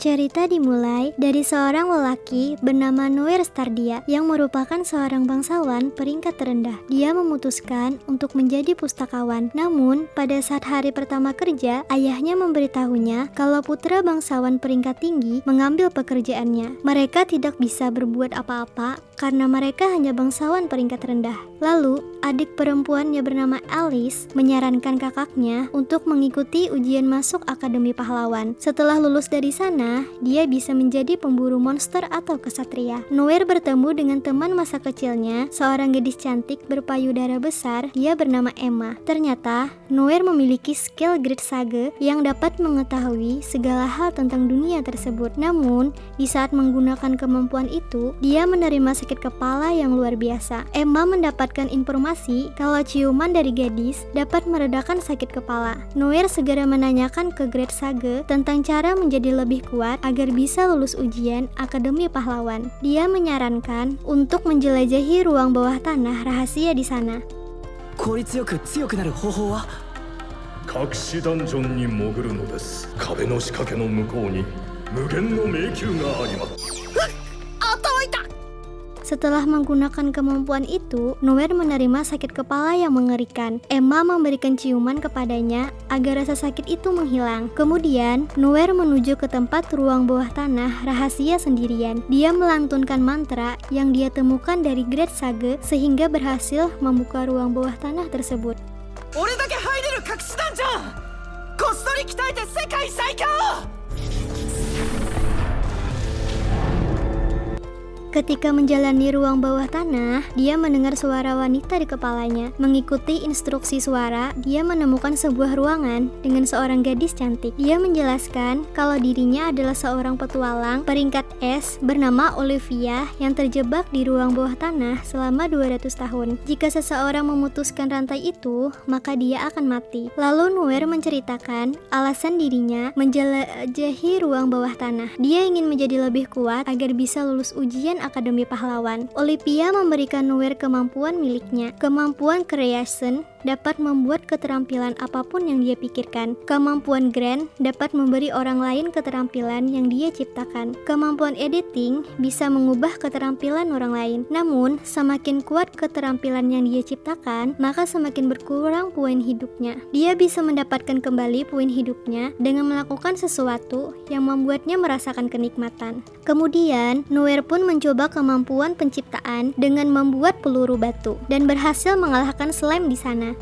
Cerita dimulai dari seorang lelaki bernama Noir Stardia yang merupakan seorang bangsawan peringkat terendah. Dia memutuskan untuk menjadi pustakawan. Namun, pada saat hari pertama kerja, ayahnya memberitahunya kalau putra bangsawan peringkat tinggi mengambil pekerjaannya. Mereka tidak bisa berbuat apa-apa karena mereka hanya bangsawan peringkat rendah. Lalu, adik perempuannya bernama Alice menyarankan kakaknya untuk mengikuti ujian masuk Akademi Pahlawan. Setelah lulus dari sana, dia bisa menjadi pemburu monster atau kesatria. Noir bertemu dengan teman masa kecilnya, seorang gadis cantik berpayudara besar. Dia bernama Emma. Ternyata, Noir memiliki skill Great Sage yang dapat mengetahui segala hal tentang dunia tersebut. Namun, di saat menggunakan kemampuan itu, dia menerima sakit kepala yang luar biasa. Emma mendapatkan informasi kalau ciuman dari gadis dapat meredakan sakit kepala. Noir segera menanyakan ke Great Sage tentang cara menjadi lebih kuat agar bisa lulus ujian Akademi Pahlawan. Dia menyarankan untuk menjelajahi ruang bawah tanah rahasia di sana. 効率よく強くなる方法は？隠しダンジョンに潜るのです。壁の仕掛けの向こうに無限の迷宮があります。 Setelah menggunakan kemampuan itu, Noir menerima sakit kepala yang mengerikan. Emma memberikan ciuman kepadanya agar rasa sakit itu menghilang. Kemudian, Noir menuju ke tempat ruang bawah tanah rahasia sendirian. Dia melantunkan mantra yang dia temukan dari Great Sage sehingga berhasil membuka ruang bawah tanah tersebut. 俺だけ入れる隠しダンジョン！こっそり鍛えて世界最強！ Ketika menjalani ruang bawah tanah, dia mendengar suara wanita di kepalanya. Mengikuti instruksi suara, dia menemukan sebuah ruangan dengan seorang gadis cantik. Dia menjelaskan kalau dirinya adalah seorang petualang peringkat S bernama Olivia yang terjebak di ruang bawah tanah selama 200 tahun. Jika seseorang memutuskan rantai itu, maka dia akan mati. Lalu Noir menceritakan alasan dirinya menjelajahi ruang bawah tanah. Dia ingin menjadi lebih kuat agar bisa lulus ujian Akademi Pahlawan. Olivia memberikan Noir kemampuan miliknya. Kemampuan Creation dapat membuat keterampilan apapun yang dia pikirkan. Kemampuan Grant dapat memberi orang lain keterampilan yang dia ciptakan. Kemampuan Editing bisa mengubah keterampilan orang lain. Namun, semakin kuat keterampilan yang dia ciptakan, maka semakin berkurang poin hidupnya. Dia bisa mendapatkan kembali poin hidupnya dengan melakukan sesuatu yang membuatnya merasakan kenikmatan. Kemudian, Noir pun mencoba kemampuan penciptaan dengan membuat peluru batu dan berhasil mengalahkan slime di sana.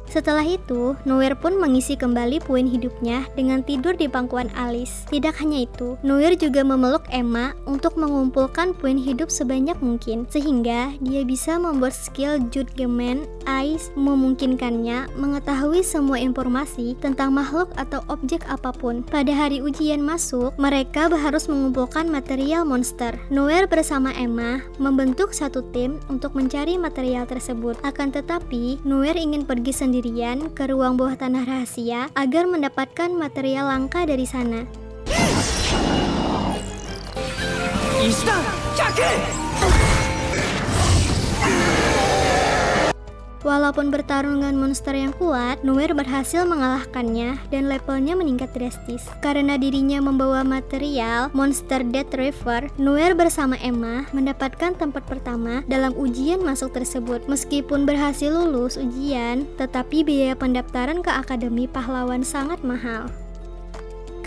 Setelah itu, Noir pun mengisi kembali poin hidupnya dengan tidur di pangkuan Alice. Tidak hanya itu, Noir juga memeluk Emma untuk mengumpulkan poin hidup sebanyak mungkin, sehingga dia bisa membuat skill Judgment Eyes memungkinkannya mengetahui semua informasi tentang makhluk atau objek apapun. Pada hari ujian masuk, mereka harus mengumpulkan material monster. Noir bersama Emma membentuk satu tim untuk mencari material tersebut. Akan tetapi, Noir ingin pergi sendirian ke ruang bawah tanah rahasia agar mendapatkan material langka dari sana. Walaupun bertarung dengan monster yang kuat, Noir berhasil mengalahkannya dan levelnya meningkat drastis. Karena dirinya membawa material monster Death River, Noir bersama Emma mendapatkan tempat pertama dalam ujian masuk tersebut. Meskipun berhasil lulus ujian, tetapi biaya pendaftaran ke Akademi Pahlawan sangat mahal.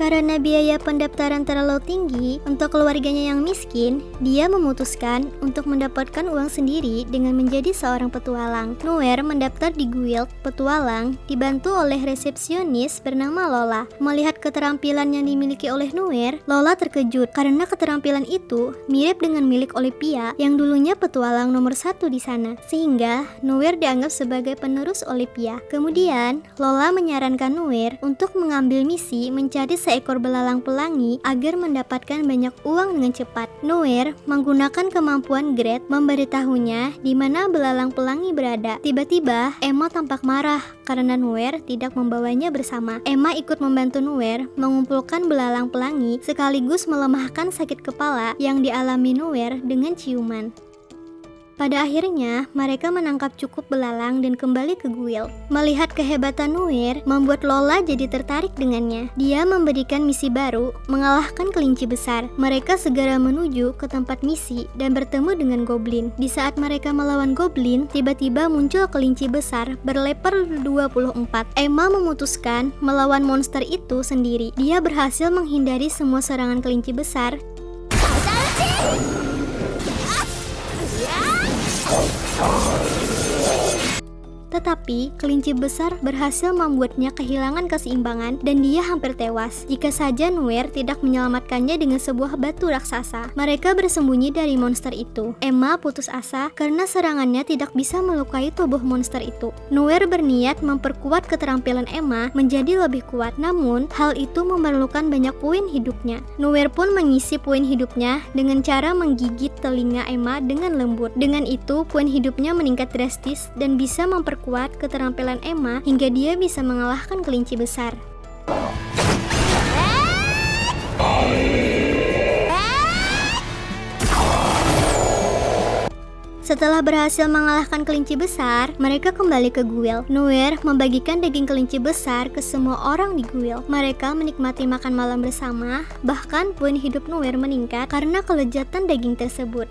Karena biaya pendaftaran terlalu tinggi untuk keluarganya yang miskin, dia memutuskan untuk mendapatkan uang sendiri dengan menjadi seorang petualang. Noir mendaftar di guild petualang dibantu oleh resepsionis bernama Lola. Melihat keterampilan yang dimiliki oleh Noir, Lola terkejut karena keterampilan itu mirip dengan milik Olivia yang dulunya petualang nomor 1 di sana, sehingga Noir dianggap sebagai penerus Olivia. Kemudian, Lola menyarankan Noir untuk mengambil misi mencari seekor belalang pelangi agar mendapatkan banyak uang dengan cepat. Noir menggunakan kemampuan Great memberitahunya di mana belalang pelangi berada. Tiba-tiba, Emma tampak marah karena Noir tidak membawanya bersama. Emma ikut membantu Noir mengumpulkan belalang pelangi sekaligus melemahkan sakit kepala yang dialami Noir dengan ciuman. Pada akhirnya, mereka menangkap cukup belalang dan kembali ke kuil. Melihat kehebatan Nuer, membuat Lola jadi tertarik dengannya. Dia memberikan misi baru, mengalahkan kelinci besar. Mereka segera menuju ke tempat misi dan bertemu dengan goblin. Di saat mereka melawan goblin, tiba-tiba muncul kelinci besar berlevel 24. Emma memutuskan melawan monster itu sendiri. Dia berhasil menghindari semua serangan kelinci besar. Tetapi, kelinci besar berhasil membuatnya kehilangan keseimbangan dan dia hampir tewas. Jika saja Nuer tidak menyelamatkannya dengan sebuah batu raksasa. Mereka bersembunyi dari monster itu. Emma putus asa karena serangannya tidak bisa melukai tubuh monster itu. Nuer berniat memperkuat keterampilan Emma menjadi lebih kuat. Namun, hal itu memerlukan banyak poin hidupnya. Nuer pun mengisi poin hidupnya dengan cara menggigit telinga Emma dengan lembut. Dengan itu, poin hidupnya meningkat drastis dan bisa memperkuat keterampilan Emma hingga dia bisa mengalahkan kelinci besar. Setelah berhasil mengalahkan kelinci besar, mereka kembali ke kuil. Nuer membagikan daging kelinci besar ke semua orang di kuil. Mereka menikmati makan malam bersama, bahkan poin hidup Nuer meningkat karena kelezatan daging tersebut.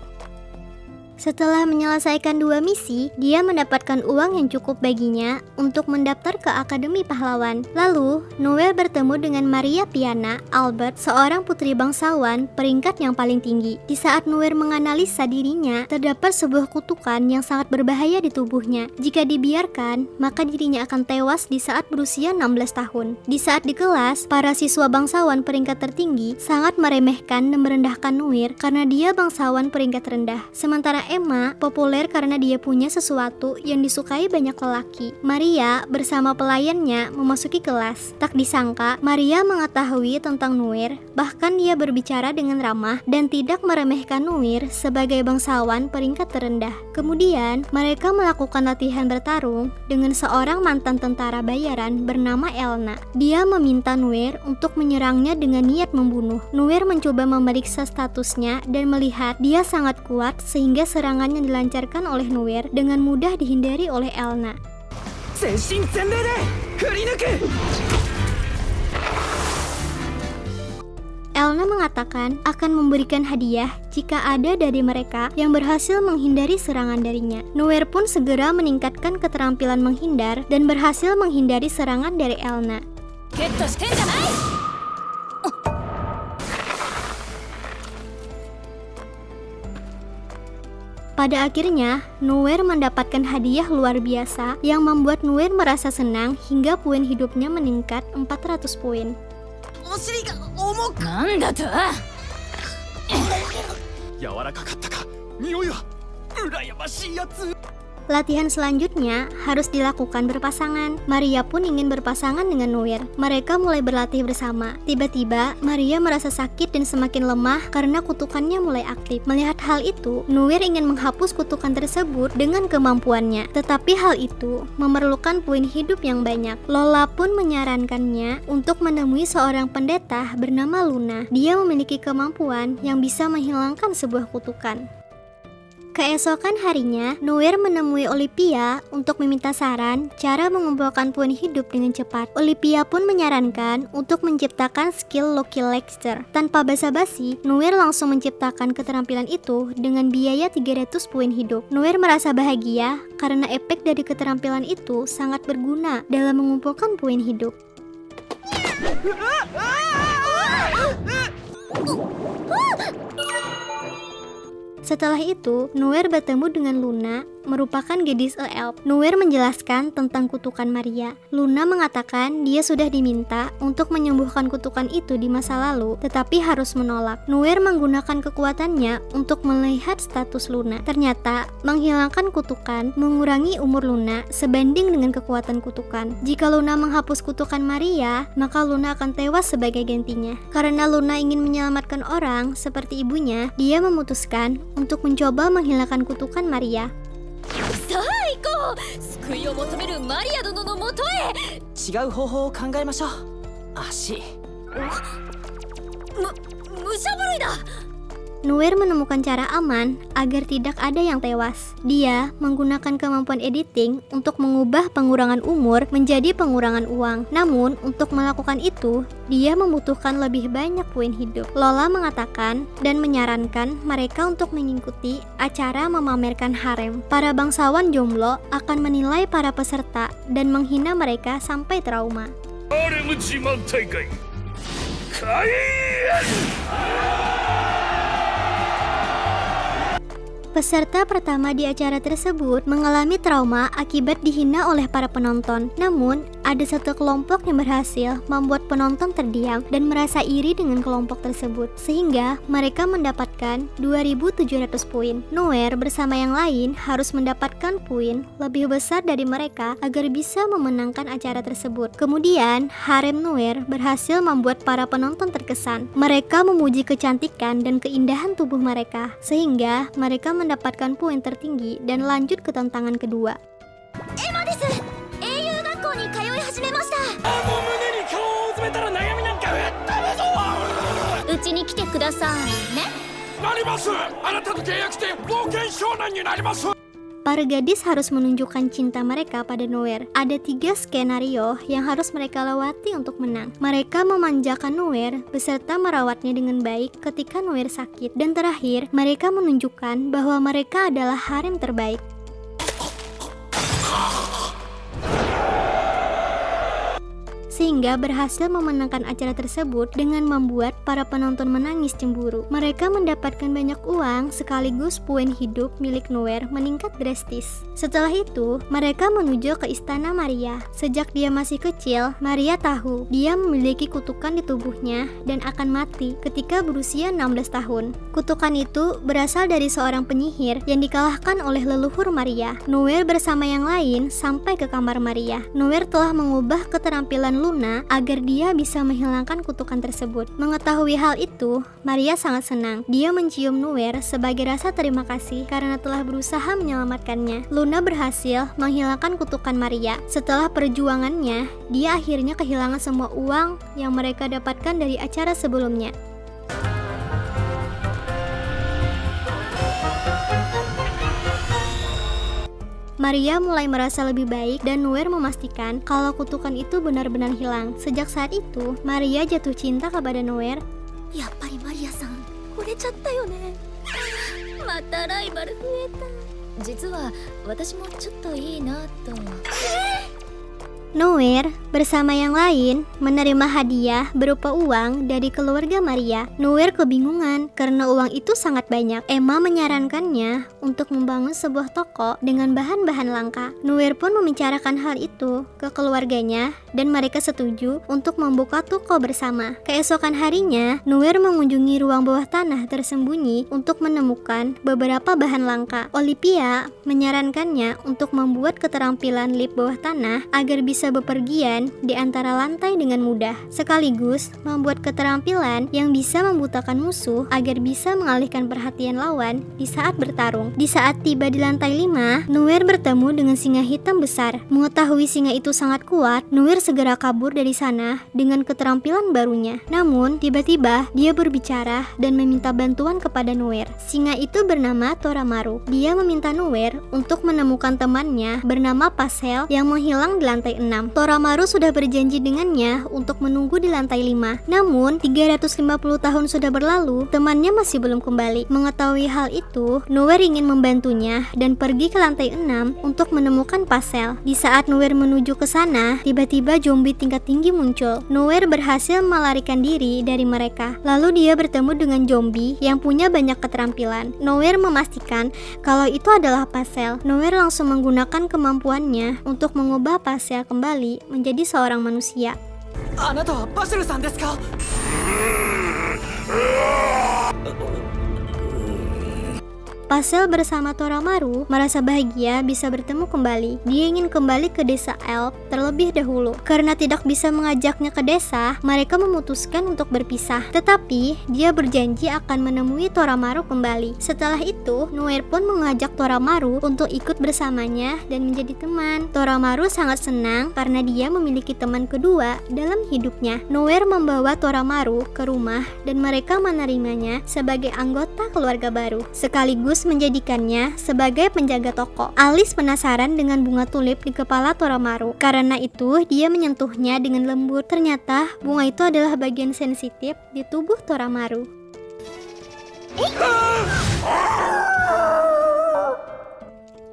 Setelah menyelesaikan 2 misi, dia mendapatkan uang yang cukup baginya untuk mendaftar ke Akademi Pahlawan. Lalu, Nuer bertemu dengan Maria Piana Albert, seorang putri bangsawan peringkat yang paling tinggi. Di saat Nuer menganalisa dirinya, terdapat sebuah kutukan yang sangat berbahaya di tubuhnya. Jika dibiarkan, maka dirinya akan tewas di saat berusia 16 tahun. Di saat di kelas, para siswa bangsawan peringkat tertinggi sangat meremehkan dan merendahkan Nuer karena dia bangsawan peringkat rendah. Sementara Emma populer karena dia punya sesuatu yang disukai banyak lelaki. Maria bersama pelayannya memasuki kelas. Tak disangka, Maria mengetahui tentang Nuer, bahkan dia berbicara dengan ramah dan tidak meremehkan Nuer sebagai bangsawan peringkat terendah. Kemudian, mereka melakukan latihan bertarung dengan seorang mantan tentara bayaran bernama Elna. Dia meminta Nuer untuk menyerangnya dengan niat membunuh. Nuer mencoba memeriksa statusnya dan melihat dia sangat kuat sehingga serangan yang dilancarkan oleh Nuer dengan mudah dihindari oleh Elna. Elna mengatakan akan memberikan hadiah jika ada dari mereka yang berhasil menghindari serangan darinya. Nuer pun segera meningkatkan keterampilan menghindar dan berhasil menghindari serangan dari Elna. Pada akhirnya, Nuer mendapatkan hadiah luar biasa yang membuat Nuer merasa senang hingga poin hidupnya meningkat 400 poin. Latihan selanjutnya harus dilakukan berpasangan. Maria pun ingin berpasangan dengan Nuer. Mereka mulai berlatih bersama. Tiba-tiba, Maria merasa sakit dan semakin lemah karena kutukannya mulai aktif. Melihat hal itu, Nuer ingin menghapus kutukan tersebut dengan kemampuannya. Tetapi hal itu memerlukan poin hidup yang banyak. Lola pun menyarankannya untuk menemui seorang pendeta bernama Luna. Dia memiliki kemampuan yang bisa menghilangkan sebuah kutukan. Keesokan harinya, Nuer menemui Olivia untuk meminta saran cara mengumpulkan poin hidup dengan cepat. Olivia pun menyarankan untuk menciptakan skill Lucky Lecture. Tanpa basa-basi, Nuer langsung menciptakan keterampilan itu dengan biaya 300 poin hidup. Nuer merasa bahagia karena efek dari keterampilan itu sangat berguna dalam mengumpulkan poin hidup. Setelah itu, Nuer bertemu dengan Luna, merupakan gadis elf. Nuer menjelaskan tentang kutukan Maria. Luna mengatakan dia sudah diminta untuk menyembuhkan kutukan itu di masa lalu, tetapi harus menolak. Nuer menggunakan kekuatannya untuk melihat status Luna. Ternyata, menghilangkan kutukan mengurangi umur Luna sebanding dengan kekuatan kutukan. Jika Luna menghapus kutukan Maria, maka Luna akan tewas sebagai gantinya. Karena Luna ingin menyelamatkan orang seperti ibunya, dia memutuskan untuk mencoba menghilangkan kutukan Maria. Noir menemukan cara aman agar tidak ada yang tewas. Dia menggunakan kemampuan editing untuk mengubah pengurangan umur menjadi pengurangan uang. Namun, untuk melakukan itu, dia membutuhkan lebih banyak poin hidup. Lola mengatakan dan menyarankan mereka untuk mengikuti acara memamerkan harem. Para bangsawan jomblo akan menilai para peserta dan menghina mereka sampai trauma. Peserta pertama di acara tersebut mengalami trauma akibat dihina oleh para penonton. Namun, ada satu kelompok yang berhasil membuat penonton terdiam dan merasa iri dengan kelompok tersebut, sehingga mereka mendapatkan 2.700 poin. Noir bersama yang lain harus mendapatkan poin lebih besar dari mereka agar bisa memenangkan acara tersebut. Kemudian, harem Noir berhasil membuat para penonton terkesan. Mereka memuji kecantikan dan keindahan tubuh mereka, sehingga mereka mendapatkan poin tertinggi dan lanjut ke tantangan kedua. Emma desu. Eiyu Gakkou ni kayoi hajimemashita. Uchi ni kite kudasai ne. Narimasu. Anata to keiyaku shite bouken shounen ni narimasu. Para gadis harus menunjukkan cinta mereka pada Noir. Ada 3 skenario yang harus mereka lewati untuk menang. Mereka memanjakan Noir beserta merawatnya dengan baik ketika Noir sakit. Dan terakhir, mereka menunjukkan bahwa mereka adalah harem terbaik. Sehingga berhasil memenangkan acara tersebut dengan membuat para penonton menangis cemburu. Mereka mendapatkan banyak uang sekaligus poin hidup milik Noir meningkat drastis. Setelah itu, mereka menuju ke istana Maria. Sejak dia masih kecil, Maria tahu dia memiliki kutukan di tubuhnya dan akan mati ketika berusia 16 tahun. Kutukan itu berasal dari seorang penyihir yang dikalahkan oleh leluhur Maria. Noir bersama yang lain sampai ke kamar Maria. Noir telah mengubah keterampilan Luna agar dia bisa menghilangkan kutukan tersebut. Mengetahui hal itu, Maria sangat senang. Dia mencium Noir sebagai rasa terima kasih karena telah berusaha menyelamatkannya. Luna berhasil menghilangkan kutukan Maria. Setelah perjuangannya, dia akhirnya kehilangan semua uang yang mereka dapatkan dari acara sebelumnya. Maria mulai merasa lebih baik dan Noir memastikan kalau kutukan itu benar-benar hilang. Sejak saat itu, Maria jatuh cinta kepada Noir. Yappari Maria-san, urechatta yo ne. Mata rival fueta. Jitsu wa watashi mo chotto ii na to. Noir bersama yang lain menerima hadiah berupa uang dari keluarga Maria. Noir kebingungan karena uang itu sangat banyak. Emma menyarankannya untuk membangun sebuah toko dengan bahan-bahan langka. Noir pun membicarakan hal itu ke keluarganya dan mereka setuju untuk membuka toko bersama. Keesokan harinya, Noir mengunjungi ruang bawah tanah tersembunyi untuk menemukan beberapa bahan langka. Olivia menyarankannya untuk membuat keterampilan lift bawah tanah agar bisa bepergian di antara lantai dengan mudah, sekaligus membuat keterampilan yang bisa membutakan musuh agar bisa mengalihkan perhatian lawan di saat bertarung. Di saat tiba di lantai 5, Noir bertemu dengan singa hitam besar. Mengetahui singa itu sangat kuat, Noir segera kabur dari sana dengan keterampilan barunya. Namun, tiba-tiba dia berbicara dan meminta bantuan kepada Noir. Singa itu bernama Toramaru. Dia meminta Noir untuk menemukan temannya bernama Pasel yang menghilang di lantai 6. Toramaru sudah berjanji dengannya untuk menunggu di lantai 5. Namun, 350 tahun sudah berlalu, temannya masih belum kembali. Mengetahui hal itu, Noir ingin membantunya dan pergi ke lantai 6 untuk menemukan Pasel. Di saat Noir menuju ke sana, tiba-tiba zombie tingkat tinggi muncul. Noir berhasil melarikan diri dari mereka. Lalu dia bertemu dengan zombie yang punya banyak keterampilan. Noir memastikan kalau itu adalah Pasel. Noir langsung menggunakan kemampuannya untuk mengubah Pasel kembali menjadi seorang manusia. Anata wa Pasel-san desu ka? Pasel bersama Toramaru merasa bahagia bisa bertemu kembali. Dia ingin kembali ke desa Elf terlebih dahulu. Karena tidak bisa mengajaknya ke desa, mereka memutuskan untuk berpisah. Tetapi dia berjanji akan menemui Toramaru kembali. Setelah itu, Noir pun mengajak Toramaru untuk ikut bersamanya dan menjadi teman. Toramaru sangat senang karena dia memiliki teman kedua dalam hidupnya. Noir membawa Toramaru ke rumah dan mereka menerimanya sebagai anggota keluarga baru, sekaligus menjadikannya sebagai penjaga toko. Alice penasaran dengan bunga tulip di kepala Toramaru. Karena itu, dia menyentuhnya dengan lembut. Ternyata, bunga itu adalah bagian sensitif di tubuh Toramaru.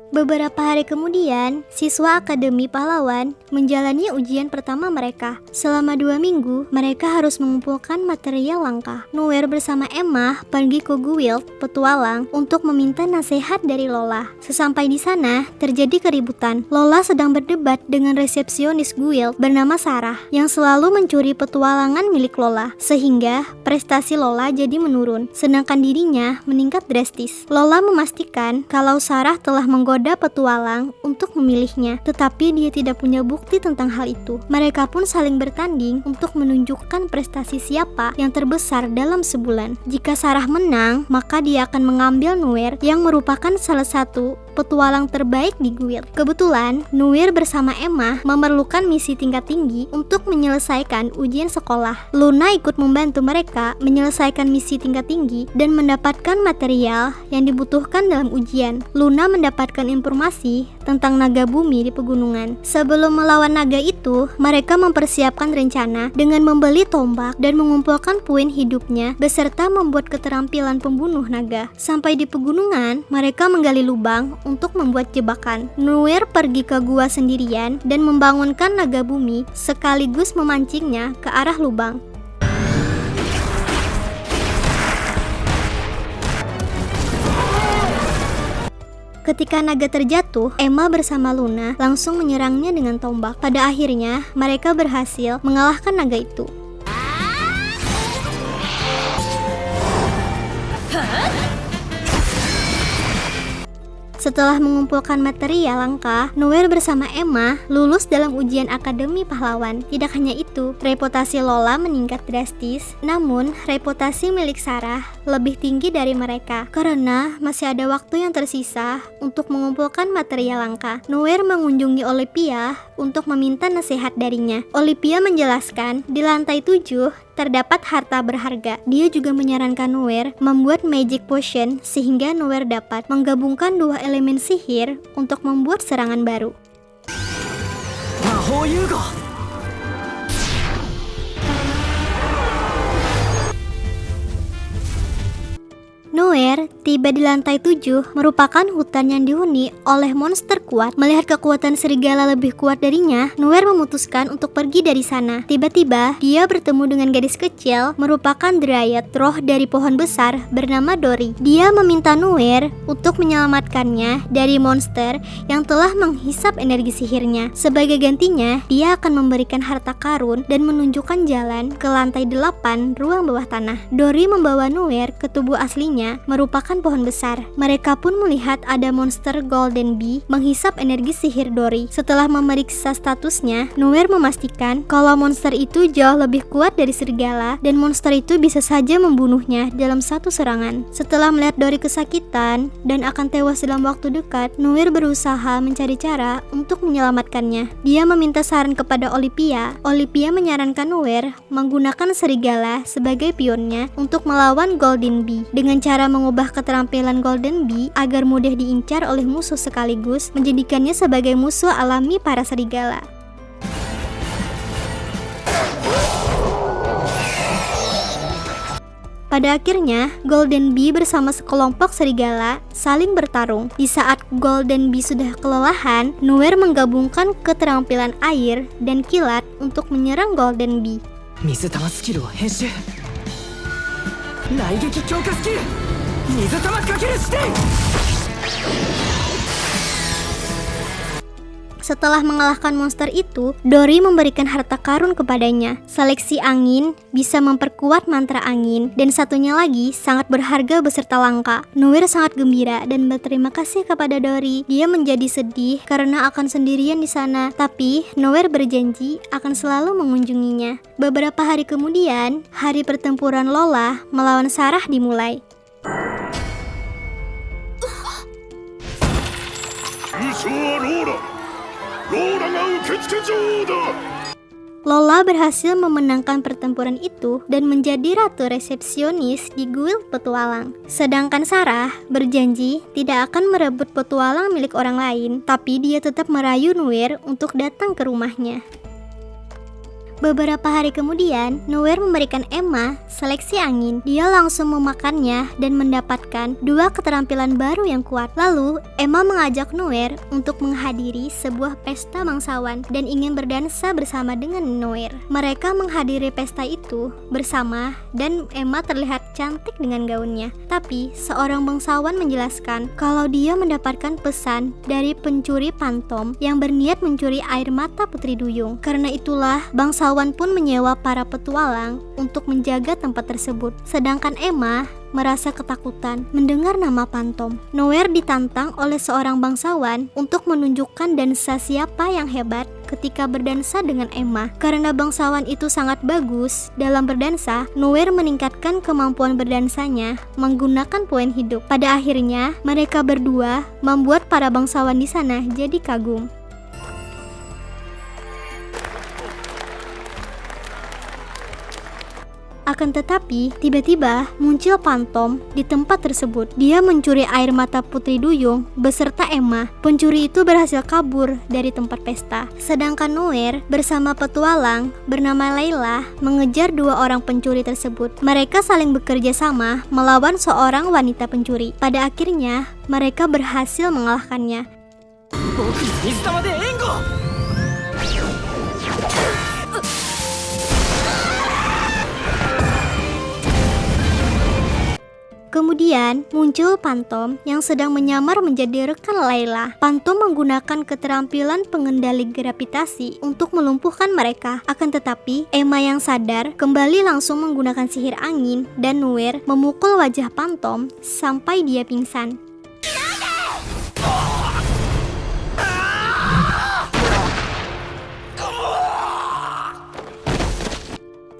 Beberapa hari kemudian, siswa Akademi Pahlawan menjalani ujian pertama mereka. Selama 2 minggu, mereka harus mengumpulkan material langka. Noir bersama Emma pergi ke Guild Petualang untuk meminta nasihat dari Lola. Sesampai di sana, terjadi keributan. Lola sedang berdebat dengan resepsionis Guild bernama Sarah yang selalu mencuri petualangan milik Lola, sehingga prestasi Lola jadi menurun, sedangkan dirinya meningkat drastis. Lola memastikan kalau Sarah telah menggoda petualang untuk memilihnya, tetapi dia tidak punya bukti tentang hal itu. Mereka pun saling bertanding untuk menunjukkan prestasi siapa yang terbesar dalam sebulan. Jika Sarah menang, maka dia akan mengambil Noir yang merupakan salah satu petualang terbaik di Guild. Kebetulan, Noir bersama Emma memerlukan misi tingkat tinggi untuk menyelesaikan ujian sekolah. Luna ikut membantu mereka menyelesaikan misi tingkat tinggi dan mendapatkan material yang dibutuhkan dalam ujian. Luna mendapatkan informasi tentang naga bumi di pegunungan. Sebelum melawan naga itu, mereka mempersiapkan rencana dengan membeli tombak dan mengumpulkan puin hidupnya beserta membuat keterampilan pembunuh naga. Sampai di pegunungan, mereka menggali lubang untuk membuat jebakan. Noir pergi ke gua sendirian dan membangunkan naga bumi sekaligus memancingnya ke arah lubang. Ketika naga terjatuh, Emma bersama Luna langsung menyerangnya dengan tombak. Pada akhirnya, mereka berhasil mengalahkan naga itu. Setelah mengumpulkan material langka, Noir bersama Emma lulus dalam ujian Akademi Pahlawan. Tidak hanya itu, reputasi Lola meningkat drastis, namun reputasi milik Sarah lebih tinggi dari mereka. Karena masih ada waktu yang tersisa untuk mengumpulkan material langka, Noir mengunjungi Olivia untuk meminta nasihat darinya. Olivia menjelaskan di lantai 7 terdapat harta berharga. Dia juga menyarankan Noir membuat magic potion sehingga Noir dapat menggabungkan 2 elemen sihir untuk membuat serangan baru. Mahou Yugo. Noir tiba di lantai 7 merupakan hutan yang dihuni oleh monster kuat. Melihat kekuatan serigala lebih kuat darinya, Noir memutuskan untuk pergi dari sana. Tiba-tiba, dia bertemu dengan gadis kecil merupakan Dryad, roh dari pohon besar bernama Dori. Dia meminta Noir untuk menyelamatkannya dari monster yang telah menghisap energi sihirnya. Sebagai gantinya, dia akan memberikan harta karun dan menunjukkan jalan ke lantai 8 ruang bawah tanah. Dori membawa Noir ke tubuh aslinya merupakan pohon besar. Mereka pun melihat ada monster Golden Bee menghisap energi sihir Dori. Setelah memeriksa statusnya, Noir memastikan kalau monster itu jauh lebih kuat dari serigala dan monster itu bisa saja membunuhnya dalam satu serangan. Setelah melihat Dori kesakitan dan akan tewas dalam waktu dekat, Noir berusaha mencari cara untuk menyelamatkannya. Dia meminta saran kepada Olivia. Olivia menyarankan Noir menggunakan serigala sebagai pionnya untuk melawan Golden Bee dengan cara mengubah keterampilan Golden Bee agar mudah diincar oleh musuh sekaligus menjadikannya sebagai musuh alami para serigala. Pada akhirnya, Golden Bee bersama sekelompok serigala saling bertarung. Di saat Golden Bee sudah kelelahan, Noir menggabungkan keterampilan air dan kilat untuk menyerang Golden Bee. 水玉スキルを編集。雷撃強化スキル。水玉かける視点。setelah mengalahkan monster itu, Dori memberikan harta karun kepadanya. Seleksi angin, bisa memperkuat mantra angin, dan satunya lagi sangat berharga beserta langka. Noir sangat gembira dan berterima kasih kepada Dori. Dia menjadi sedih karena akan sendirian di sana, tapi Noir berjanji akan selalu mengunjunginya. Beberapa hari kemudian, hari pertempuran Lola melawan Sarah dimulai. Lola berhasil memenangkan pertempuran itu dan menjadi ratu resepsionis di guild petualang. Sedangkan Sarah berjanji tidak akan merebut petualang milik orang lain, tapi dia tetap merayu Noir untuk datang ke rumahnya. Beberapa hari kemudian, Noir memberikan Emma seleksi angin. Dia langsung memakannya dan mendapatkan 2 keterampilan baru yang kuat. Lalu, Emma mengajak Noir untuk menghadiri sebuah pesta bangsawan dan ingin berdansa bersama dengan Noir. Mereka menghadiri pesta itu bersama dan Emma terlihat cantik dengan gaunnya. Tapi, seorang bangsawan menjelaskan kalau dia mendapatkan pesan dari pencuri pantom yang berniat mencuri air mata Putri Duyung. Karena itulah, bangsawan pun menyewa para petualang untuk menjaga tempat tersebut. Sedangkan Emma merasa ketakutan mendengar nama pantom. Noir ditantang oleh seorang bangsawan untuk menunjukkan dansa siapa yang hebat ketika berdansa dengan Emma. Karena bangsawan itu sangat bagus dalam berdansa, Noir meningkatkan kemampuan berdansanya menggunakan poin hidup. Pada akhirnya, mereka berdua membuat para bangsawan di sana jadi kagum. Akan tetapi, tiba-tiba muncul pantom di tempat tersebut. Dia mencuri air mata Putri Duyung beserta Emma. Pencuri itu berhasil kabur dari tempat pesta. Sedangkan Noir bersama petualang bernama Layla mengejar 2 orang pencuri tersebut. Mereka saling bekerja sama melawan seorang wanita pencuri. Pada akhirnya, mereka berhasil mengalahkannya. Kemudian muncul Pantom yang sedang menyamar menjadi rekan Layla. Pantom menggunakan keterampilan pengendali gravitasi untuk melumpuhkan mereka. Akan tetapi, Emma yang sadar kembali langsung menggunakan sihir angin dan Noir memukul wajah Pantom sampai dia pingsan.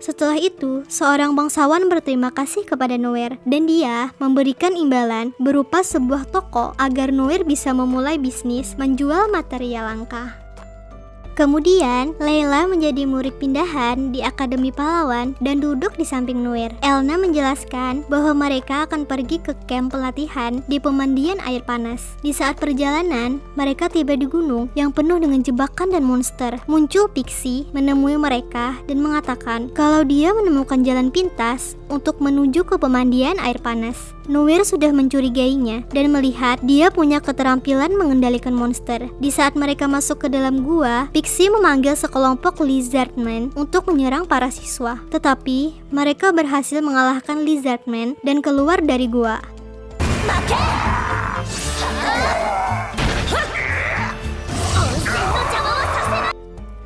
Setelah itu, seorang bangsawan berterima kasih kepada Noir dan dia memberikan imbalan berupa sebuah toko agar Noir bisa memulai bisnis menjual material langka. Kemudian, Layla menjadi murid pindahan di Akademi Pahlawan dan duduk di samping Noir. Elna menjelaskan bahwa mereka akan pergi ke camp pelatihan di pemandian air panas. Di saat perjalanan, mereka tiba di gunung yang penuh dengan jebakan dan monster. Muncul Pixie menemui mereka dan mengatakan kalau dia menemukan jalan pintas untuk menuju ke pemandian air panas. Noir sudah mencurigainya dan melihat dia punya keterampilan mengendalikan monster. Di saat mereka masuk ke dalam gua, Pixie memanggil sekelompok Lizardmen untuk menyerang para siswa. Tetapi, mereka berhasil mengalahkan Lizardmen dan keluar dari gua.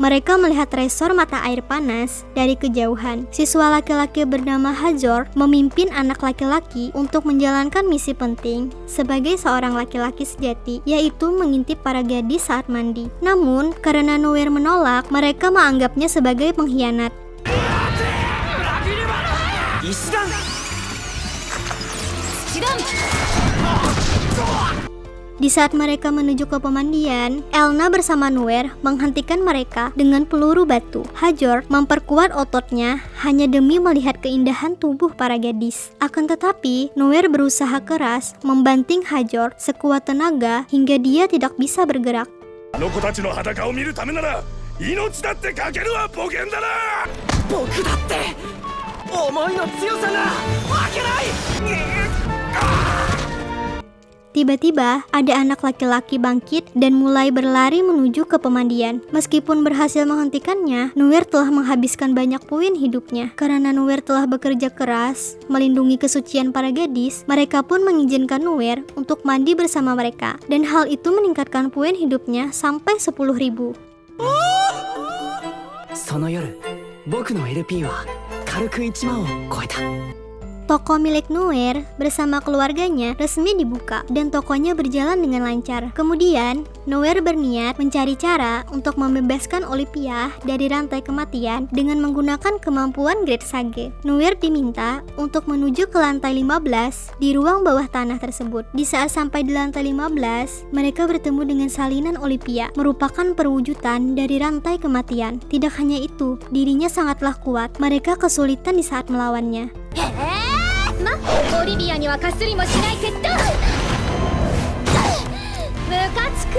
Mereka melihat tresor mata air panas dari kejauhan. Siswa laki-laki bernama Hajor memimpin anak laki-laki untuk menjalankan misi penting sebagai seorang laki-laki sejati, yaitu mengintip para gadis saat mandi. Namun, karena Noir menolak, mereka menganggapnya sebagai pengkhianat. Di saat mereka menuju ke pemandian, Elna bersama Noir menghentikan mereka dengan peluru batu. Hajor memperkuat ototnya hanya demi melihat keindahan tubuh para gadis. Akan tetapi, Noir berusaha keras membanting Hajor sekuat tenaga hingga dia tidak bisa bergerak. Tiba-tiba, ada anak laki-laki bangkit dan mulai berlari menuju ke pemandian. Meskipun berhasil menghentikannya, Nuer telah menghabiskan banyak poin hidupnya. Karena Nuer telah bekerja keras, melindungi kesucian para gadis, mereka pun mengizinkan Nuer untuk mandi bersama mereka. Dan hal itu meningkatkan poin hidupnya sampai 10.000. その夜僕の LP は軽く1万を超えた Toko milik Nuer bersama keluarganya resmi dibuka dan tokonya berjalan dengan lancar. Kemudian, Nuer berniat mencari cara untuk membebaskan Olympia dari rantai kematian dengan menggunakan kemampuan Great Sage. Nuer diminta untuk menuju ke lantai 15 di ruang bawah tanah tersebut. Di saat sampai di lantai 15, mereka bertemu dengan salinan Olympia, merupakan perwujudan dari rantai kematian. Tidak hanya itu, dirinya sangatlah kuat. Mereka kesulitan di saat melawannya. オリビアにはかすりもしないけどムカつく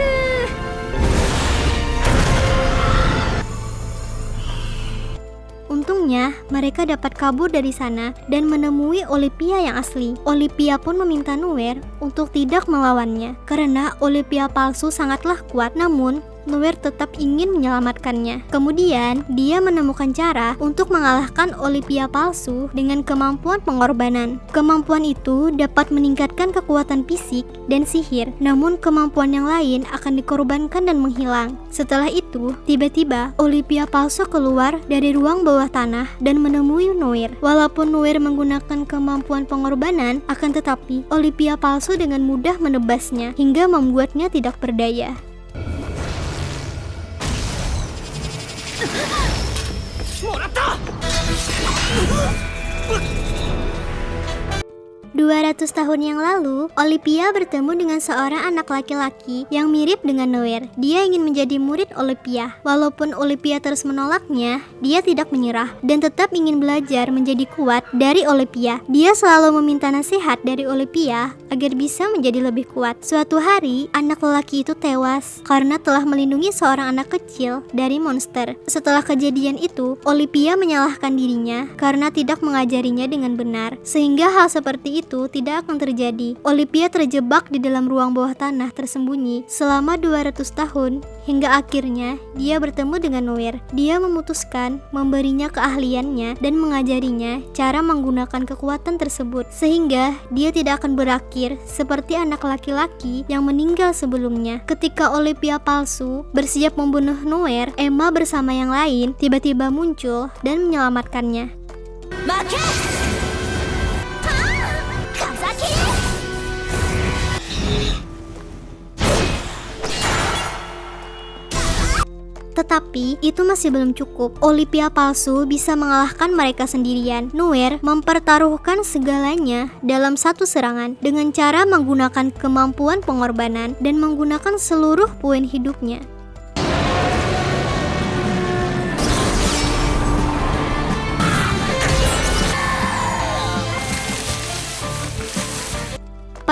Untungnya, mereka dapat kabur dari sana dan menemui Olympia yang asli. Olympia pun meminta Nuer untuk tidak melawannya karena Olympia palsu sangatlah kuat. Namun, Nuer tetap ingin menyelamatkannya. Kemudian, dia menemukan cara untuk mengalahkan Olympia palsu dengan kemampuan pengorbanan. Kemampuan itu dapat meningkatkan kekuatan fisik dan sihir, namun kemampuan yang lain akan dikorbankan dan menghilang. Setelah itu, tiba-tiba Olympia palsu keluar dari ruang bawah tanah dan menemui Nuer. Walaupun Nuer menggunakan kemampuan pengorbanan, akan tetapi Olympia palsu dengan mudah menebasnya hingga membuatnya tidak berdaya. もらった 200 tahun yang lalu, Olympia bertemu dengan seorang anak laki-laki yang mirip dengan Nuer. Dia ingin menjadi murid Olympia. Walaupun Olympia terus menolaknya, dia tidak menyerah dan tetap ingin belajar menjadi kuat dari Olympia. Dia selalu meminta nasihat dari Olympia agar bisa menjadi lebih kuat. Suatu hari, anak lelaki itu tewas karena telah melindungi seorang anak kecil dari monster. Setelah kejadian itu, Olympia menyalahkan dirinya karena tidak mengajarinya dengan benar, sehingga hal seperti itu tidak akan terjadi. Olympia terjebak di dalam ruang bawah tanah tersembunyi selama 200 tahun hingga akhirnya dia bertemu dengan Nuer. Dia memutuskan memberinya keahliannya dan mengajarinya cara menggunakan kekuatan tersebut sehingga dia tidak akan berakhir seperti anak laki-laki yang meninggal sebelumnya. Ketika Olympia palsu bersiap membunuh Nuer, Emma bersama yang lain tiba-tiba muncul dan menyelamatkannya. Tetapi itu masih belum cukup. Olympia palsu bisa mengalahkan mereka sendirian. Nuer mempertaruhkan segalanya dalam satu serangan dengan cara menggunakan kemampuan pengorbanan dan menggunakan seluruh poin hidupnya.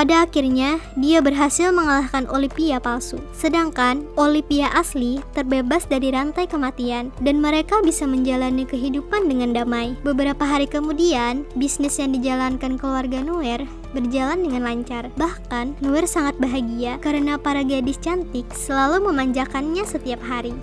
Pada akhirnya, dia berhasil mengalahkan Olympia palsu. Sedangkan Olympia asli terbebas dari rantai kematian dan mereka bisa menjalani kehidupan dengan damai. Beberapa hari kemudian, bisnis yang dijalankan keluarga Nuer berjalan dengan lancar. Bahkan, Nuer sangat bahagia karena para gadis cantik selalu memanjakannya setiap hari.